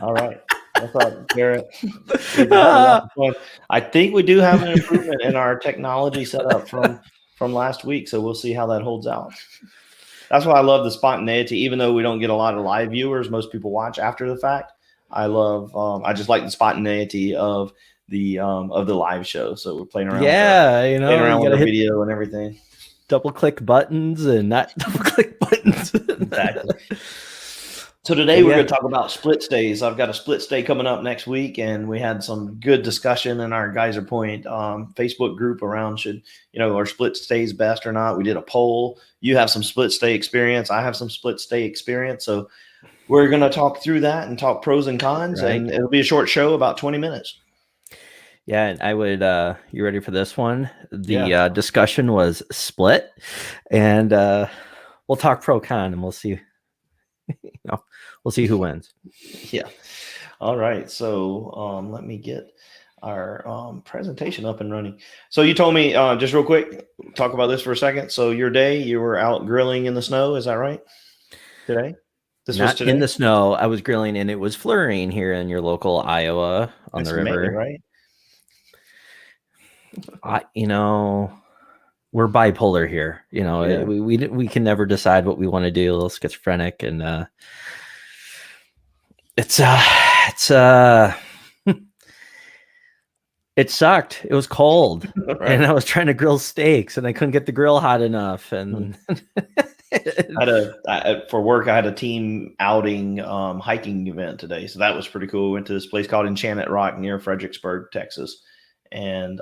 All right. What's up, Garrett? We just had lots of fun. I think we do have an improvement in our technology setup from last week, so we'll see how that holds out. That's why I love the spontaneity, even though we don't get a lot of live viewers. Most people watch after the fact. I just like the spontaneity of the live show. So we're playing around you with gotta our hit video and everything. double click buttons and not double click buttons. Exactly. So today we're going to talk about split stays. I've got a split stay coming up next week, and we had some good discussion in our Geyser Point Facebook group around are split stays best or not. We did a poll. You have some split stay experience. I have some split stay experience. So we're going to talk through that and talk pros and cons, and it'll be a short show, about 20 minutes. Yeah, and I would. You ready for this one? The discussion was split, and we'll talk pro con, and we'll see. We'll see who wins. Yeah. All right. So let me get our presentation up and running. So you told me, just real quick, talk about this for a second. So your day, you were out grilling in the snow. Is that right? Today? This was today? In the snow. I was grilling, and it was flurrying here in your local Iowa on the river. May, right? We're bipolar here. We can never decide what we want to do. A little schizophrenic, and it sucked. It was cold, right. And I was trying to grill steaks, and I couldn't get the grill hot enough. And for work, I had a team outing hiking event today, so that was pretty cool. We went to this place called Enchanted Rock near Fredericksburg, Texas, and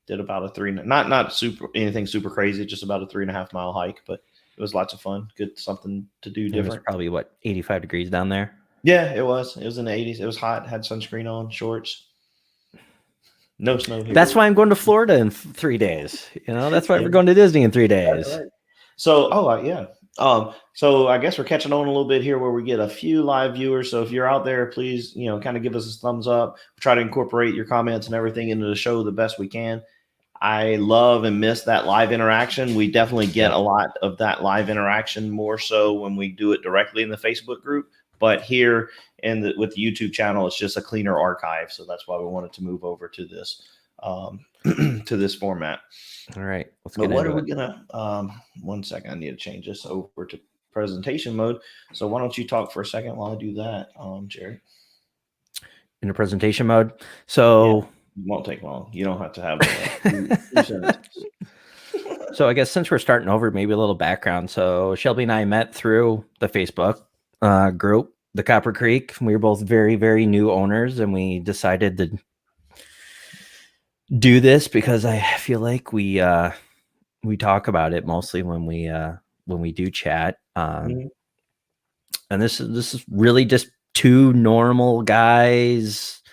did about a not anything super crazy, just about a 3.5 mile hike, but it was lots of fun. Good, something to do different. It was probably 85 degrees down there. Yeah, it was. It was in the 80s. It was hot. Had sunscreen on, shorts. No snow here. That's why I'm going to Florida in 3 days. That's why we're going to Disney in 3 days. Right. So, yeah. So I guess we're catching on a little bit here where we get a few live viewers. So if you're out there, please, kind of give us a thumbs up. We'll try to incorporate your comments and everything into the show the best we can. I love and miss that live interaction. We definitely get a lot of that live interaction, more so when we do it directly in the Facebook group. But here with the YouTube channel, it's just a cleaner archive. So that's why we wanted to move over to this to this format. All right. Let's get what are we gonna 1 second, I need to change this over to presentation mode. So why don't you talk for a second while I do that, Jared? In the presentation mode. So it won't take long. You don't have to have 2 sentences. So I guess since we're starting over, maybe a little background. So Shelby and I met through the Facebook group, the Copper Creek. We were both very, very new owners, and we decided to do this because I feel like we talk about it mostly when we do chat. And this is really just two normal guys.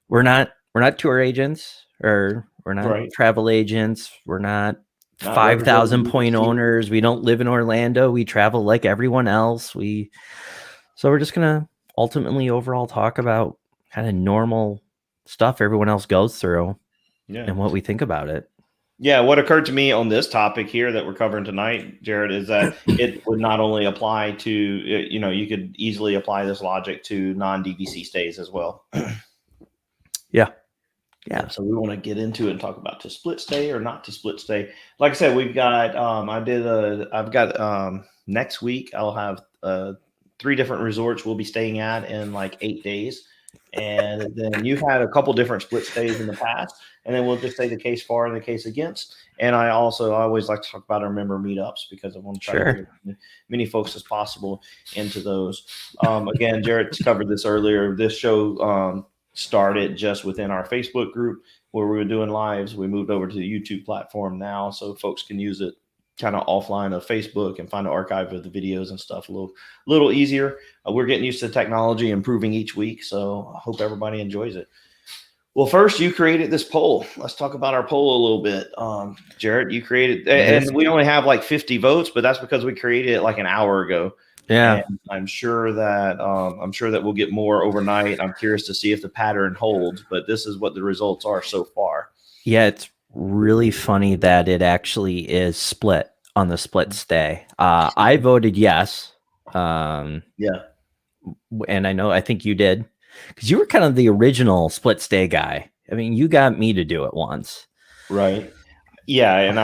We're not tour agents, or we're not travel agents. We're not 5,000 point owners. We don't live in Orlando. We travel like everyone else. So we're just gonna ultimately overall talk about kind of normal stuff everyone else goes through, and what we think about it. Yeah, what occurred to me on this topic here that we're covering tonight, Jared, is that it would not only apply to, you could easily apply this logic to non-DVC stays as well. Yeah. So we want to get into it and talk about to split stay or not to split stay. Like I said, we've got, I've got next week, I'll have 3 different resorts we'll be staying at in like 8 days. And then you've had a couple different split stays in the past, and then we'll just say the case for and the case against. And I always like to talk about our member meetups because I want to try to get as many folks as possible into those. Again, Jared's covered this earlier. This show started just within our Facebook group where we were doing lives. We moved over to the YouTube platform now, so folks can use it kind of offline of Facebook and find an archive of the videos and stuff a little easier. We're getting used to technology, improving each week, so I hope everybody enjoys it. Well, first, you created this poll. Let's talk about our poll a little bit. Jared, you created, and we only have like 50 votes, but that's because we created it like an hour ago. Yeah, and I'm sure that we'll get more overnight. I'm curious to see if the pattern holds, but this is what the results are so far. Yeah, it's really funny that it actually is split on the split stay. I voted yes. Yeah. and I think you did, because you were kind of the original split stay guy. I mean, you got me to do it once. Right. Yeah, and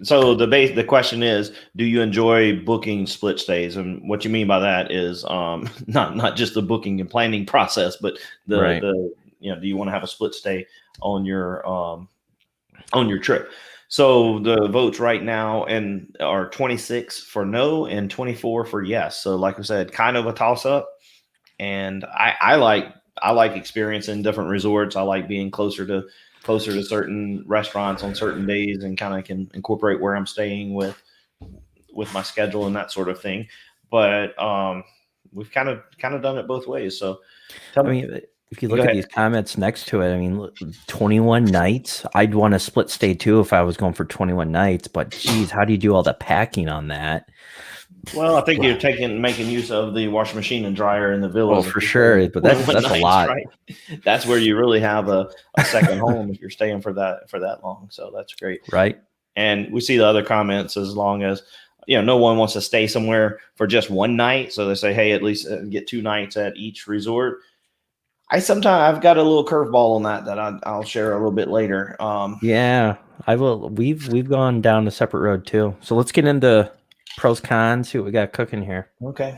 so the question is, do you enjoy booking split stays? And what you mean by that is not just the booking and planning process, but Right. the do you want to have a split stay on your trip? So the votes right now and are 26 for no and 24 for yes. So like I said, kind of a toss up. And I like experiencing different resorts. I like being closer to certain restaurants on certain days and kind of can incorporate where I'm staying with my schedule and that sort of thing. But we've kind of done it both ways. So I mean, if you look at these comments next to it, I mean, 21 nights. I'd want to split stay too if I was going for 21 nights. But geez, how do you do all the packing on that? Well, I think you're making use of the washing machine and dryer in the villa. Oh, for sure, but that's a lot. Right? That's where you really have a second home if you're staying for that long. So that's great, right? And we see the other comments as long as no one wants to stay somewhere for just one night, so they say, hey, at least get 2 nights at each resort. I've got a little curveball on that I'll share a little bit later. Yeah, I will. We've gone down a separate road too. So let's get into pros, cons, see what we got cooking here. Okay.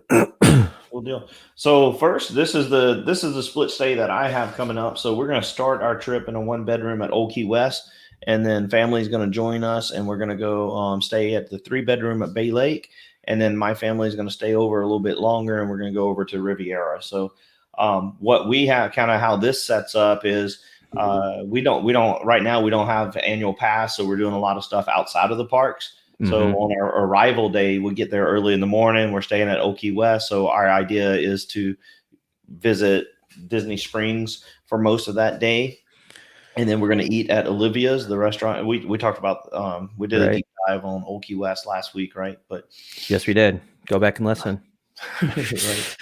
Cool deal. So first, this is the split stay that I have coming up. So we're going to start our trip in a 1-bedroom at Old Key West, and then family's going to join us, and we're going to go stay at the 3-bedroom at Bay Lake, and then my family is going to stay over a little bit longer, and we're going to go over to Riviera. So what we have, kind of how this sets up is we don't right now, we don't have annual pass, so we're doing a lot of stuff outside of the parks. So on our arrival day, we get there early in the morning. We're staying at Old Key West. So our idea is to visit Disney Springs for most of that day. And then we're going to eat at Olivia's, the restaurant. We talked about, we did a deep dive on Old Key West last week, right? But yes, we did. Go back and listen. Right.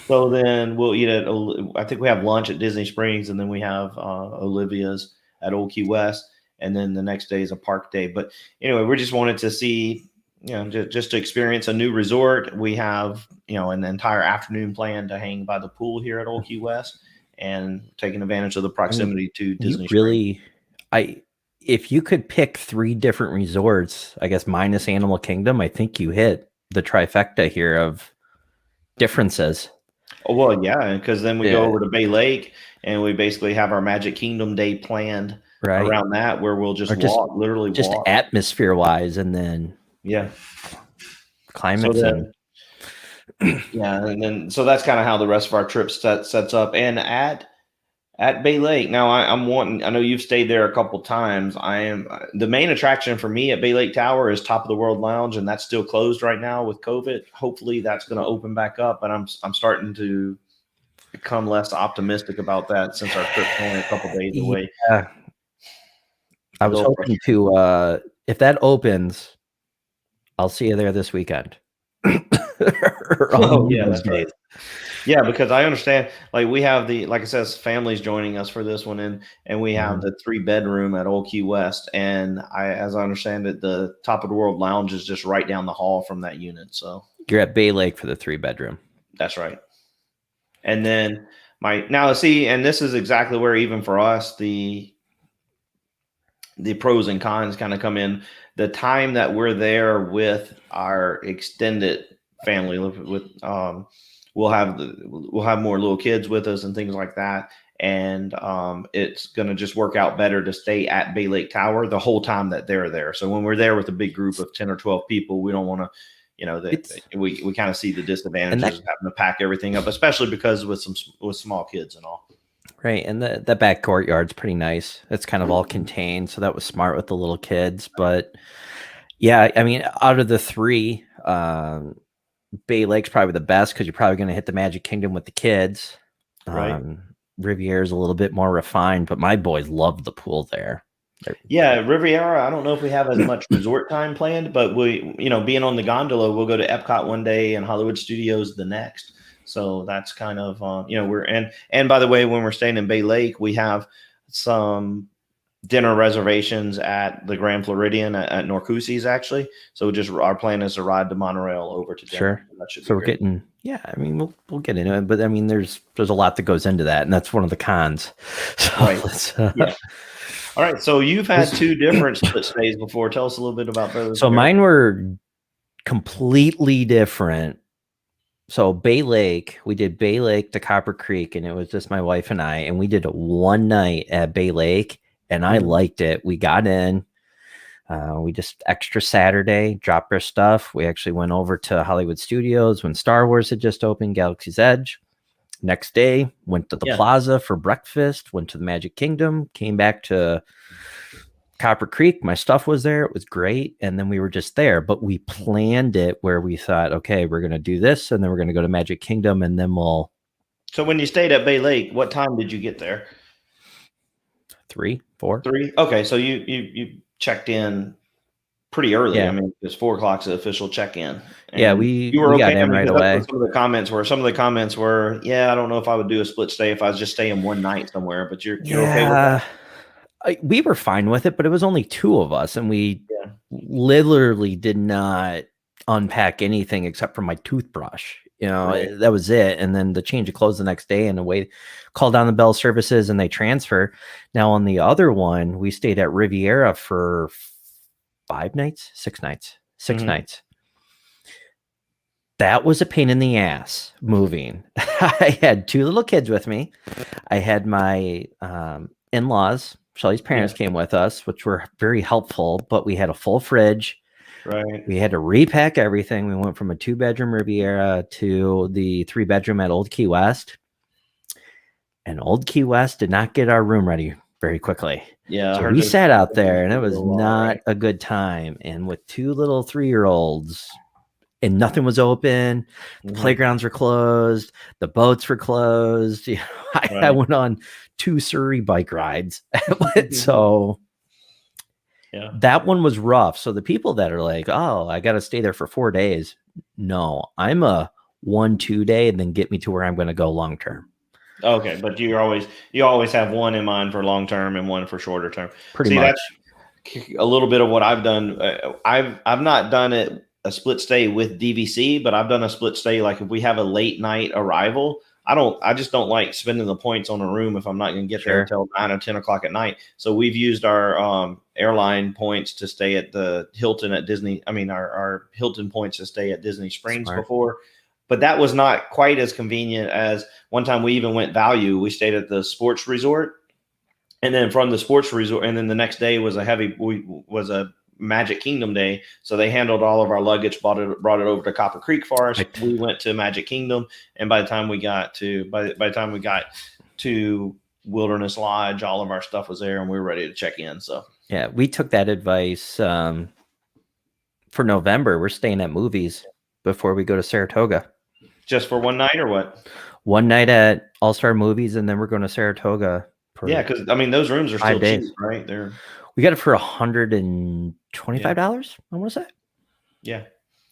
So then we'll eat at, I think we have lunch at Disney Springs, and then we have Olivia's at Old Key West. And then the next day is a park day. But anyway, we just wanted to see, just to experience a new resort. We have, an entire afternoon planned to hang by the pool here at Old Key West and taking advantage of the proximity to Disney. If you could pick 3 different resorts, I guess minus Animal Kingdom, I think you hit the trifecta here of differences. Oh, well, yeah, because then we go over to Bay Lake and we basically have our Magic Kingdom day planned around that, where we'll just walk atmosphere wise, and then climates. And then so that's kind of how the rest of our trip sets up. And at Bay Lake, now I know you've stayed there a couple times. The main attraction for me at Bay Lake Tower is Top of the World Lounge, and that's still closed right now with COVID. Hopefully that's going to open back up, but I'm starting to become less optimistic about that since our trip's only a couple days away. Yeah. I was hoping to, if that opens, I'll see you there this weekend. Oh, yeah, that's right. Yeah, because I understand, like we have like I said, families joining us for this one, and we have the 3-bedroom at Old Key West, and as I understand it, the Top of the World Lounge is just right down the hall from that unit. So you're at Bay Lake for the 3-bedroom. That's right. And then and this is exactly where, even for us, the pros and cons kind of come in. The time that we're there with our extended family, we'll have more little kids with us and things like that. And it's going to just work out better to stay at Bay Lake Tower the whole time that they're there. So when we're there with a big group of 10 or 12 people, we don't want to, we kind of see the disadvantages of having to pack everything up, especially because with small kids and all. Right. And the back courtyard's pretty nice. It's kind of all contained. So that was smart with the little kids. But yeah, I mean, out of the 3, Bay Lake's probably the best because you're probably going to hit the Magic Kingdom with the kids. Right. Riviera's a little bit more refined, but my boys love the pool there. Yeah, Riviera, I don't know if we have as much resort time planned, but being on the gondola, we'll go to Epcot one day and Hollywood Studios the next. So that's kind of, and by the way, when we're staying in Bay Lake, we have dinner reservations at the Grand Floridian at Norcusi's actually. So just our plan is to ride the monorail over to dinner. Sure. That should be So we're great. getting, yeah, I mean, we'll get into it, but I mean, there's a lot that goes into that, and that's one of the cons. So Right. let's, Yeah. All right. So you've had two different split stays before. Tell us a little bit about those. So Jared. mine were completely different. So Bay Lake, we did Bay Lake to Copper Creek, and it was just my wife and I, and we did a one night at Bay Lake, and I liked it. We got in. We just extra Saturday, dropped our stuff. We actually went over to Hollywood Studios when Star Wars had just opened, Galaxy's Edge. Next day, went to the plaza for breakfast, went to the Magic Kingdom, came back to Copper Creek. My stuff was there. It was great. And then we were just there, but we planned it where we thought, okay, we're going to do this, and then we're going to go to Magic Kingdom, and then we'll. So when you stayed at Bay Lake, what time did you get there? 3, 4. 3. Okay. So you checked in pretty early. Yeah. I mean, it's 4 o'clock is the official check-in. Yeah, you were got okay. in right away. Some of the comments were, yeah, I don't know if I would do a split stay if I was just staying one night somewhere, but you're okay with that? We were fine with it, but it was only 2 of us, and we literally did not unpack anything except for my toothbrush. That was it. And then the change of clothes the next day, and away, call down the bell services, and they transfer. Now on the other one, we stayed at Riviera for 6 nights. That was a pain in the ass moving. I had 2 little kids with me. I had my in-laws. Shelly's parents came with us, which were very helpful, but we had a full fridge. Right. We had to repack everything. We went from a 2-bedroom Riviera to the 3-bedroom at Old Key West. And Old Key West did not get our room ready very quickly. Yeah. So we sat out there, and it was not a good time. And with 2 little 3-year-olds, and nothing was open. The playgrounds were closed. The boats were closed. I went on 2 Surrey bike rides. So that one was rough. So the people that are like, oh, I got to stay there for 4 days. No, I'm a 1-2 day, and then get me to where I'm going to go long term. Okay, but you always have one in mind for long term and one for shorter term. Pretty much. That's a little bit of what I've done. I've not done it a split stay with DVC, but I've done a split stay. Like if we have a late night arrival, I just don't like spending the points on a room if I'm not going to get there until 9 or 10 o'clock at night. So we've used our airline points to stay at the Hilton at Disney. I mean, our Hilton points to stay at Disney Springs before, but that was not quite as convenient as one time we even went value. We stayed at the sports resort, and then from the sports resort, and then the next day was a Magic Kingdom day, so they handled all of our luggage, brought it over to Copper Creek for us. We went to Magic Kingdom, and by the time we got to Wilderness Lodge, all of our stuff was there, and we were ready to check in. So yeah, we took that advice for November. We're staying at movies before we go to Saratoga. Just for one night, or what? One night at All Star Movies, and then we're going to Saratoga. Because I mean, those rooms are still cheap, right? We got it for $125. I want to say. Yeah.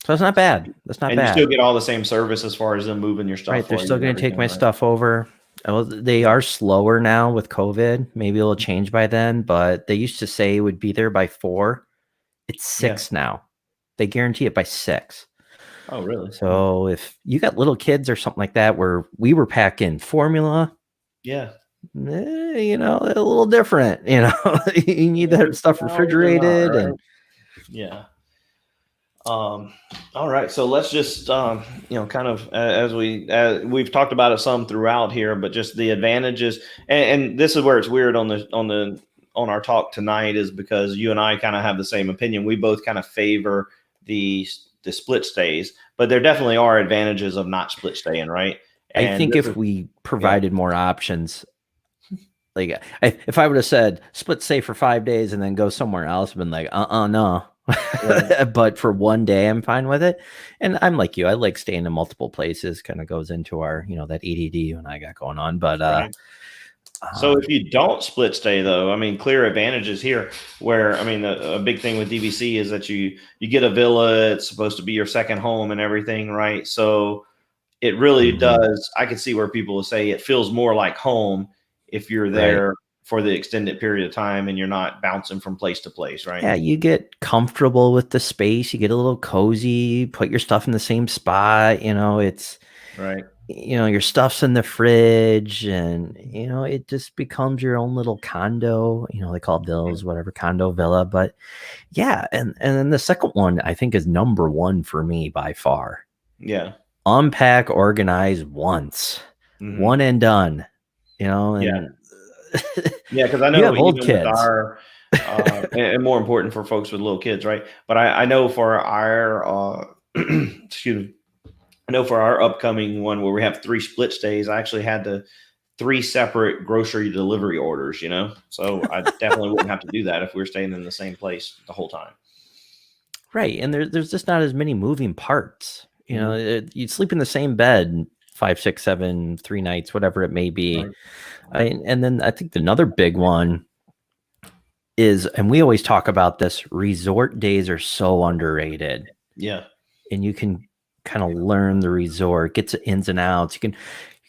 So it's not bad. That's not bad. And you still get all the same service as far as them moving your stuff. Right. They're still going to take my stuff over. Well, they are slower now with COVID. Maybe it'll change by then, but they used to say it would be there by 4. It's 6 now. They guarantee it by 6. Oh, really? So if you got little kids or something like that, where we were packing formula. Yeah. A little different, you need that stuff refrigerated. Right. And all right. So let's just, kind of, as we've talked about it some throughout here, but just the advantages. And this is where it's weird on our talk tonight, is because you and I kind of have the same opinion. We both kind of favor the split stays, but there definitely are advantages of not split staying, right? And I think if we provided more options, like if I would have said split stay for 5 days and then go somewhere else, I've been like, no. Right. But for 1 day, I'm fine with it. And I'm like you, I like staying in multiple places. Kind of goes into our, that ADD you and I got going on. But so if you don't split stay, though, I mean, clear advantages here. Where I mean, a big thing with DVC is that you get a villa. It's supposed to be your second home and everything, right? So it really does. I can see where people will say it feels more like home if you're there for the extended period of time, and you're not bouncing from place to place, right? Yeah, you get comfortable with the space. You get a little cozy. Put your stuff in the same spot. It's Right. your stuff's in the fridge, and it just becomes your own little condo. They call it villas, whatever, condo villa. But yeah, and then the second one I think is number one for me by far. Yeah. Unpack, organize once, one and done. And yeah, because I know you have old even kids. with our and more important for folks with little kids, right? But I know for our excuse me, I know for our upcoming one where we have 3 split stays, I actually had 3 separate grocery delivery orders, so I definitely wouldn't have to do that if we were staying in the same place the whole time. Right. And there's just not as many moving parts. You sleep in the same bed 5, 6, 7, 3 nights, whatever it may be. Right. And then I think another big one is, and we always talk about this, resort days are so underrated. Yeah. And you can kind of learn the resort, get the ins and outs. You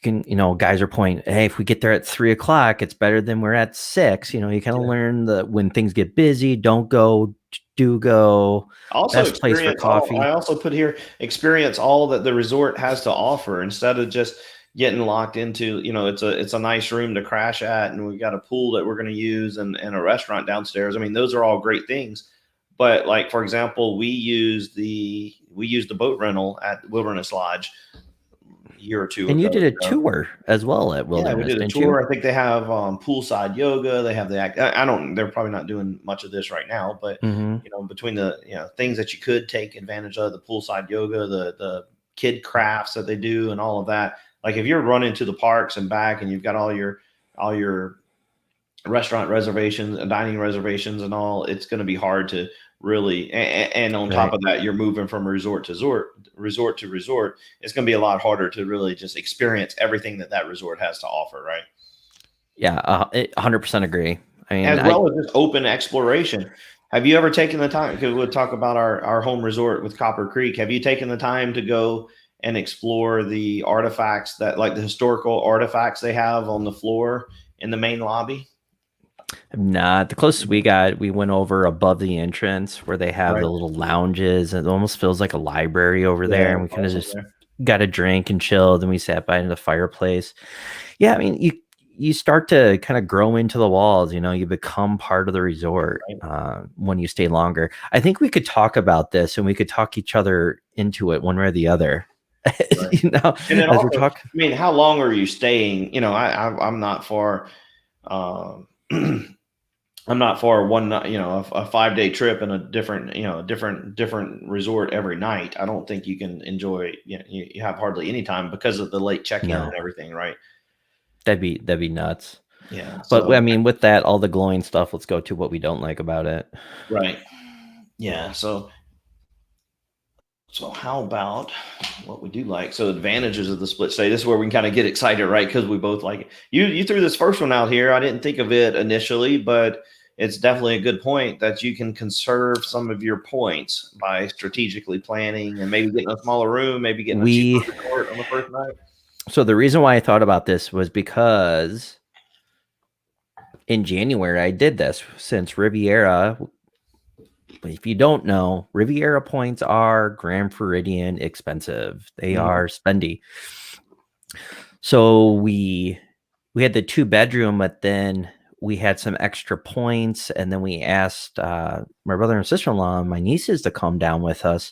can, guys are pointing, hey, if we get there at 3:00, it's better than we're at 6. You kind of learn when things get busy, don't go, do go. Also, best place for coffee. I also put here, experience all that the resort has to offer instead of just getting locked into, it's a nice room to crash at, and we've got a pool that we're going to use and a restaurant downstairs. I mean, those are all great things. But like, for example, we used the boat rental at Wilderness Lodge a year or two ago. And you did a tour as well at Wilderness. Yeah, we did a tour. I think they have poolside yoga. They have they're probably not doing much of this right now, but between the things that you could take advantage of, the poolside yoga, the kid crafts that they do, and all of that. Like if you're running to the parks and back, and you've got all your restaurant reservations and dining reservations and all, it's going to be hard to really, and on top of that, you're moving from resort to resort. It's going to be a lot harder to really just experience everything that resort has to offer, right? Yeah, 100% agree. I mean, as well as just open exploration. Have you ever taken the time, because we'll talk about our home resort with Copper Creek, have you taken the time to go and explore the artifacts like the historical artifacts they have on the floor in the main lobby? Not the closest we got. We went over above the entrance where they have the little lounges, and it almost feels like a library over there. And we kind of just got a drink and chilled, and we sat by the fireplace. Yeah, I mean, you start to kind of grow into the walls. You become part of the resort when you stay longer. I think we could talk about this, and we could talk each other into it one way or the other. Right. And then as also, we're talking, I mean, how long are you staying? I'm not far. I'm not for one night, a 5-day trip and a different resort every night. I don't think you can enjoy. You have hardly any time because of the late check-in and everything, right? That'd be nuts. Yeah, but I mean, with that, all the glowing stuff. Let's go to what we don't like about it. Right. Yeah. So how about what we do like? So advantages of the split stay. This is where we can kind of get excited, right? Because we both like it. You threw this first one out here. I didn't think of it initially, but it's definitely a good point that you can conserve some of your points by strategically planning and maybe getting a smaller room, maybe getting a cheaper resort on the first night. So the reason why I thought about this was because in January I did this, since Riviera. If you don't know, Riviera points are Grand Floridian expensive. They are spendy. So we had the 2-bedroom, but then we had some extra points, and then we asked my brother and sister-in-law and my nieces to come down with us.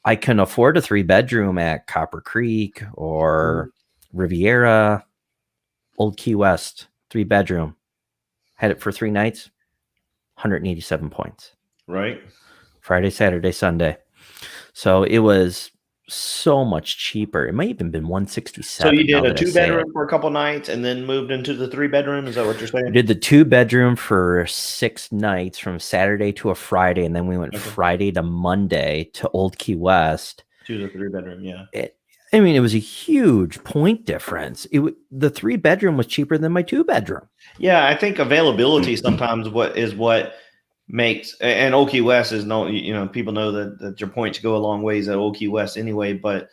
I can afford a 3-bedroom at Copper Creek or Riviera, Old Key West, 3-bedroom. Had it for 3 nights, 187 points. Right. Friday, Saturday, Sunday. So it was so much cheaper. It might even been 167. So you did a 2-bedroom for a couple nights and then moved into the 3-bedroom. Is that what you're saying? We did the 2-bedroom for 6 nights from Saturday to a Friday. And then we went Friday to Monday to Old Key West. To the 3-bedroom. Yeah. It was a huge point difference. The 3-bedroom was cheaper than my 2-bedroom. Yeah. I think availability sometimes what makes, and Old Key West is people know that your points go a long ways at Old Key West anyway, but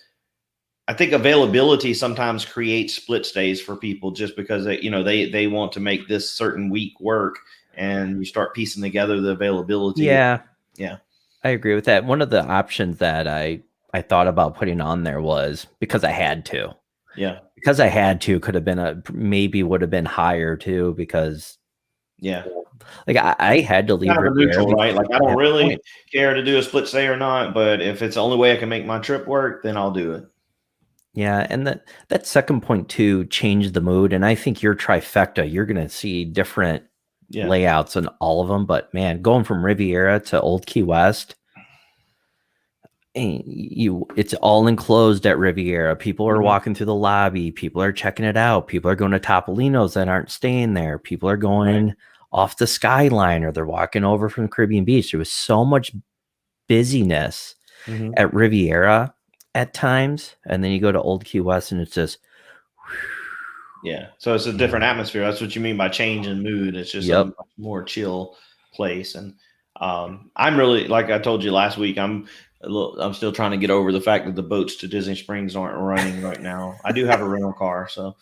I think availability sometimes creates split stays for people just because they want to make this certain week work, and you start piecing together the availability. Yeah. Yeah. I agree with that. One of the options that I thought about putting on there was because I had to. Yeah. Because I had to could have been maybe would have been higher too, because Yeah. like I had to leave Kind of a Riviera neutral, right? Like I don't at the really point. care to do a split stay or not, but if it's the only way I can make my trip work, then I'll do it. Yeah, and that second point too changed the mood, and I think your trifecta, you're going to see different layouts in all of them. But man, going from Riviera to Old Key West, it's all enclosed at Riviera. People are walking through the lobby. People are checking it out. People are going to Topolino's that aren't staying there. People are going off the skyline, or they're walking over from Caribbean Beach. There was so much busyness at Riviera at times, and then you go to Old Key West and it's just so it's a different atmosphere. That's what you mean by change in mood. It's just a much more chill place. And I'm really, like I told you last week, I'm still trying to get over the fact that the boats to Disney Springs aren't running right now. I do have a rental car, so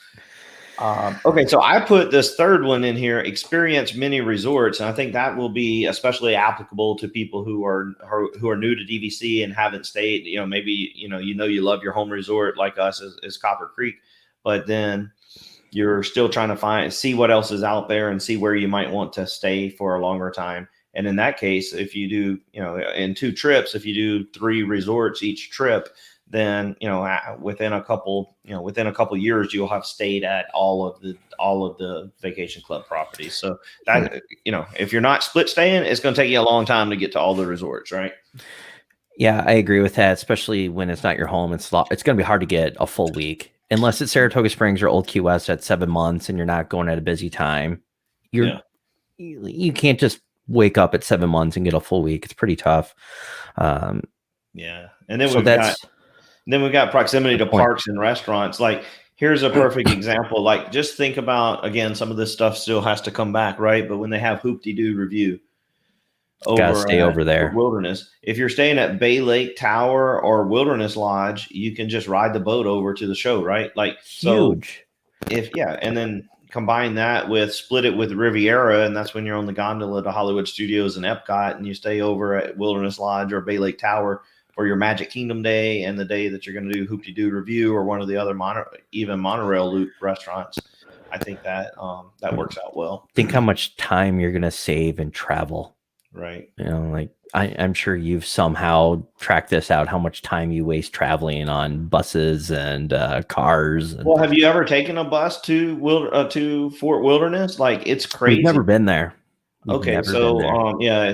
okay, so I put this third one in here, experience mini resorts, and I think that will be especially applicable to people who are new to DVC and haven't stayed. Maybe you love your home resort like us is Copper Creek, but then you're still trying to see what else is out there and see where you might want to stay for a longer time. And in that case, if you do, in 2 trips, if you do 3 resorts each trip, then within a couple years you'll have stayed at all of the vacation club properties. So that if you're not split staying, it's going to take you a long time to get to all the resorts, right? Yeah, I agree with that, especially when it's not your home. It's going to be hard to get a full week unless it's Saratoga Springs or Old Key West at 7 months and you're not going at a busy time. You can't just wake up at 7 months and get a full week. It's pretty tough. And then we've got proximity to parks and restaurants. Like, here's a perfect example. Like, just think about, again, some of this stuff still has to come back, right? But when they have Hoop-de-Doo Review over there, Wilderness, if you're staying at Bay Lake Tower or Wilderness Lodge, you can just ride the boat over to the show, right? Like, huge. And then combine that with split it with Riviera, and that's when you're on the gondola to Hollywood Studios and Epcot, and you stay over at Wilderness Lodge or Bay Lake Tower for your Magic Kingdom day and the day that you're going to do Hoop-de-Doo Review or one of the other monorail loop restaurants. I think that that works out well. Think how much time you're going to save in travel. Right. Like I'm sure you've somehow tracked this out, how much time you waste traveling on buses and cars. Well, have you ever taken a bus to Fort Wilderness? Like, it's crazy. We've never been there. Okay, so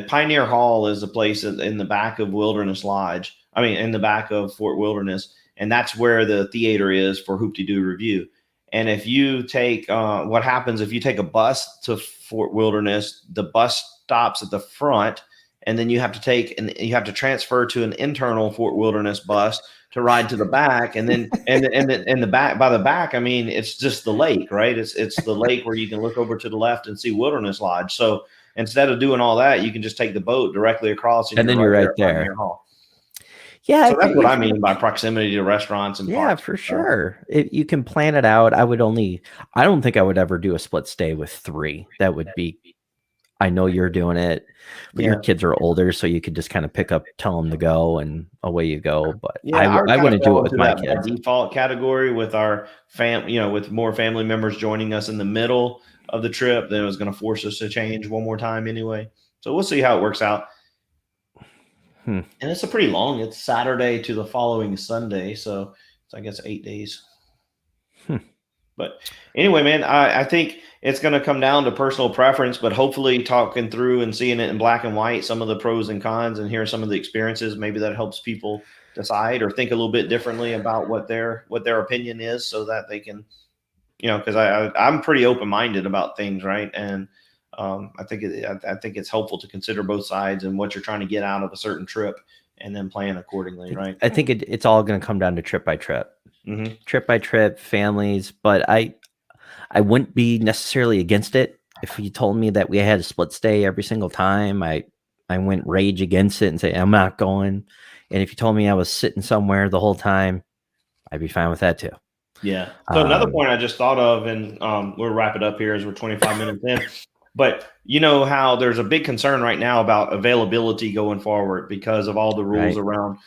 Pioneer Hall is a place in the back of Wilderness Lodge. I mean, in the back of Fort Wilderness, and that's where the theater is for Hoop-de-Doo Review. And if you take what happens if you take a bus to Fort Wilderness, the bus stops at the front, and then you have to transfer to an internal Fort Wilderness bus to ride to the back, and then and the back, by the back, I mean, it's just the lake, right? It's the lake where you can look over to the left and see Wilderness Lodge. So instead of doing all that, you can just take the boat directly across, and then you're right there. Yeah, so that's what I mean by proximity to restaurants and parks. For sure. You can plan it out. I don't think I would ever do a split stay with 3. That would be, I know you're doing it, but your kids are older, so you could just kind of tell them to go, and away you go. But I wouldn't do it with my kids. Default category with our with more family members joining us in the middle of the trip, then it was going to force us to change one more time anyway. So we'll see how it works out. And it's it's Saturday to the following Sunday, so it's, I guess, 8 days. But anyway, man, I think it's going to come down to personal preference, but hopefully talking through and seeing it in black and white, some of the pros and cons, and hear some of the experiences, maybe that helps people decide or think a little bit differently about what their opinion is, so that they can, because I'm pretty open-minded about things, right? And I think it's helpful to consider both sides and what you're trying to get out of a certain trip, and then plan accordingly, right? I think it's all going to come down to trip by trip. Trip by trip, families, but I wouldn't be necessarily against it. If you told me that we had a split stay every single time, I wouldn't rage against it and say I'm not going. And if you told me I was sitting somewhere the whole time, I'd be fine with that too. Yeah. So another point I just thought of, and we'll wrap it up here as we're 25 minutes in. But you know how there's a big concern right now about availability going forward because of all the rules around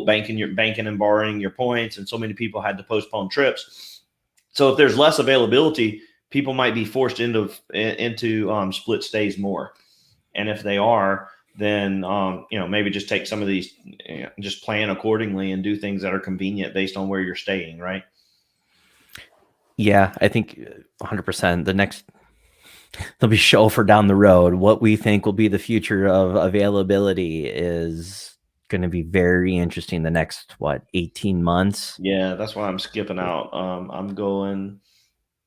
banking and borrowing your points, and so many people had to postpone trips. So if there's less availability, people might be forced into split stays more. And if they are, then maybe just take some of these, just plan accordingly and do things that are convenient based on where you're staying, right? Yeah, I think 100%. There'll be show for down the road. What we think will be the future of availability is going to be very interesting the next 18 months. Yeah, that's why I'm skipping out. I'm going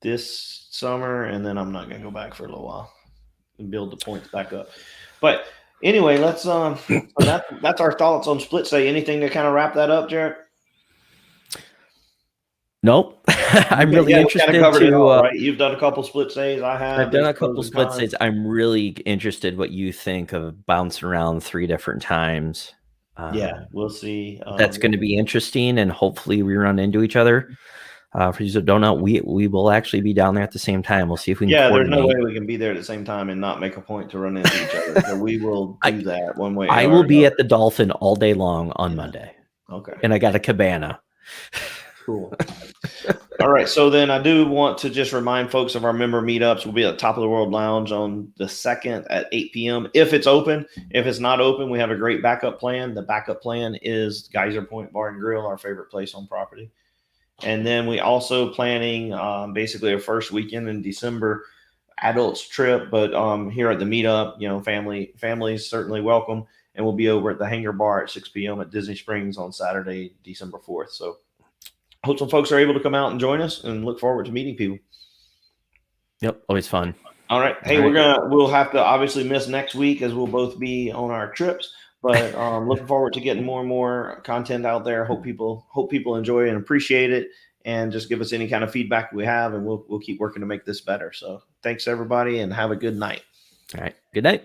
this summer, and then I'm not going to go back for a little while and build the points back up. But anyway, let's so that's our thoughts on split stay. Anything to kind of wrap that up, Jared? Nope. I'm really interested right? You've done a couple split stays. I've done a couple split stays. I'm really interested what you think of bouncing around 3 different times. Yeah, we'll see. That's going to be interesting, and hopefully we run into each other. For you that don't know, we will actually be down there at the same time. We'll see if we can. Yeah, there's no way we can be there at the same time and not make a point to run into each other. So we will do that one way. I will be at the Dolphin all day long on Monday. Okay. And I got a cabana. Cool. All right. So then I do want to just remind folks of our member meetups. We'll be at Top of the World Lounge on the 2nd at 8 p.m. if it's open. If it's not open, we have a great backup plan. The backup plan is Geyser Point Bar and Grill, our favorite place on property. And then we also planning basically a first weekend in December adults trip, but here at the meetup, families certainly welcome. And we'll be over at the Hangar Bar at 6 p.m. at Disney Springs on Saturday, December 4th. So hope some folks are able to come out and join us, and look forward to meeting people. Yep, always fun. All right. Hey, we'll have to obviously miss next week as we'll both be on our trips, but looking forward to getting more and more content out there. Hope people enjoy and appreciate it, and just give us any kind of feedback we have, and we'll keep working to make this better. So thanks everybody, and have a good night. All right. Good night.